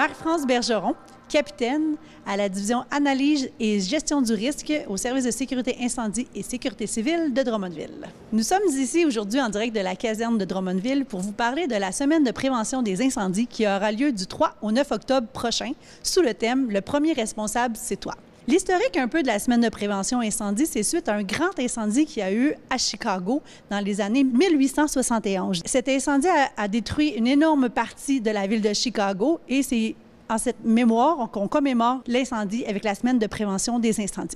Marie-France Bergeron, capitaine à la division Analyse et gestion du risque au service de sécurité incendie et sécurité civile de Drummondville. Nous sommes ici aujourd'hui en direct de la caserne de Drummondville pour vous parler de la semaine de prévention des incendies qui aura lieu du 3 au 9 octobre prochain sous le thème « Le premier responsable, c'est toi ». L'historique un peu de la semaine de prévention incendie, c'est suite à un grand incendie qui a eu à Chicago dans les années 1871. Cet incendie a détruit une énorme partie de la ville de Chicago et c'est en cette mémoire qu'on commémore l'incendie avec la semaine de prévention des incendies.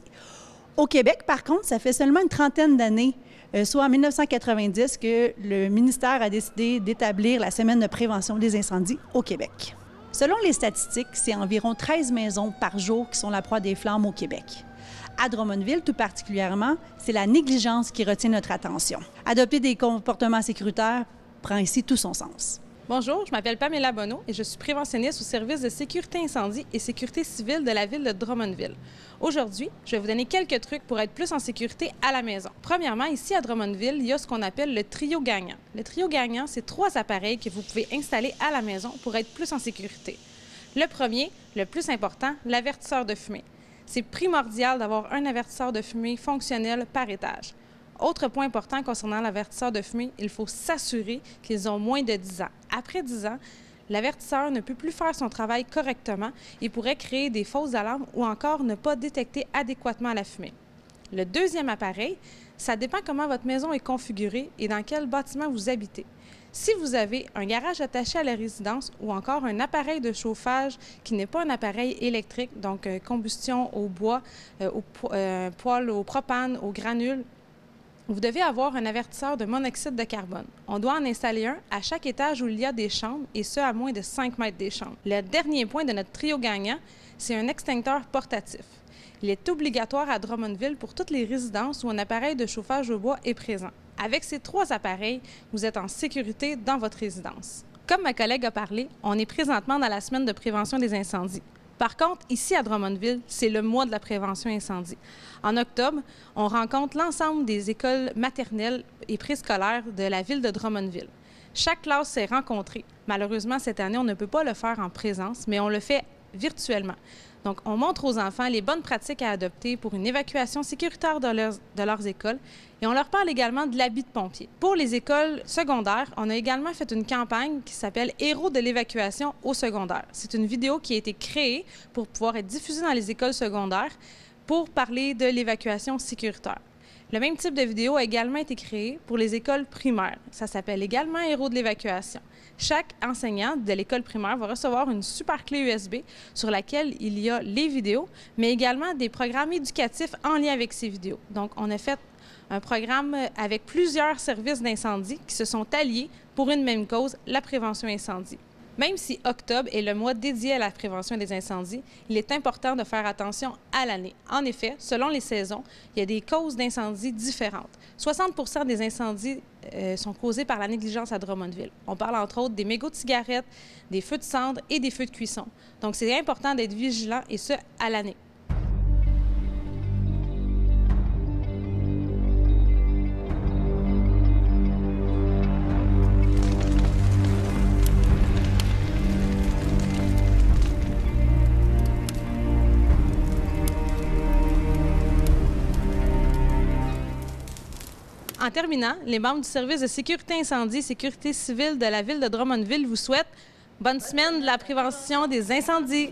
Au Québec, par contre, ça fait seulement une trentaine d'années, soit en 1990, que le ministère a décidé d'établir la semaine de prévention des incendies au Québec. Selon les statistiques, c'est environ 13 maisons par jour qui sont la proie des flammes au Québec. À Drummondville, tout particulièrement, c'est la négligence qui retient notre attention. Adopter des comportements sécuritaires prend ici tout son sens. Bonjour, je m'appelle Pamela Bonneau et je suis préventionniste au service de sécurité incendie et sécurité civile de la ville de Drummondville. Aujourd'hui, je vais vous donner quelques trucs pour être plus en sécurité à la maison. Premièrement, ici à Drummondville, il y a ce qu'on appelle le trio gagnant. Le trio gagnant, c'est 3 appareils que vous pouvez installer à la maison pour être plus en sécurité. Le premier, le plus important, l'avertisseur de fumée. C'est primordial d'avoir un avertisseur de fumée fonctionnel par étage. Autre point important concernant l'avertisseur de fumée, il faut s'assurer qu'ils ont moins de 10 ans. Après 10 ans, l'avertisseur ne peut plus faire son travail correctement et pourrait créer des fausses alarmes ou encore ne pas détecter adéquatement la fumée. Le deuxième appareil, ça dépend comment votre maison est configurée et dans quel bâtiment vous habitez. Si vous avez un garage attaché à la résidence ou encore un appareil de chauffage qui n'est pas un appareil électrique, donc combustion au bois, poêle au propane, au granule, vous devez avoir un avertisseur de monoxyde de carbone. On doit en installer un à chaque étage où il y a des chambres, et ce, à moins de 5 mètres des chambres. Le dernier point de notre trio gagnant, c'est un extincteur portatif. Il est obligatoire à Drummondville pour toutes les résidences où un appareil de chauffage au bois est présent. Avec ces 3 appareils, vous êtes en sécurité dans votre résidence. Comme ma collègue a parlé, on est présentement dans la semaine de prévention des incendies. Par contre, ici à Drummondville, c'est le mois de la prévention incendie. En octobre, on rencontre l'ensemble des écoles maternelles et préscolaires de la ville de Drummondville. Chaque classe s'est rencontrée. Malheureusement, cette année, on ne peut pas le faire en présence, mais on le fait virtuellement. Donc, on montre aux enfants les bonnes pratiques à adopter pour une évacuation sécuritaire de leurs écoles et on leur parle également de l'habit de pompier. Pour les écoles secondaires, on a également fait une campagne qui s'appelle « Héros de l'évacuation au secondaire ». C'est une vidéo qui a été créée pour pouvoir être diffusée dans les écoles secondaires pour parler de l'évacuation sécuritaire. Le même type de vidéo a également été créé pour les écoles primaires. Ça s'appelle également « Héros de l'évacuation ». Chaque enseignant de l'école primaire va recevoir une super clé USB sur laquelle il y a les vidéos, mais également des programmes éducatifs en lien avec ces vidéos. Donc, on a fait un programme avec plusieurs services d'incendie qui se sont alliés pour une même cause, la prévention incendie. Même si octobre est le mois dédié à la prévention des incendies, il est important de faire attention à l'année. En effet, selon les saisons, il y a des causes d'incendies différentes. 60% des incendies sont causés par la négligence à Drummondville. On parle entre autres des mégots de cigarettes, des feux de cendre et des feux de cuisson. Donc, c'est important d'être vigilant et ce, à l'année. En terminant, les membres du service de sécurité incendie et sécurité civile de la ville de Drummondville vous souhaitent bonne semaine de la prévention des incendies.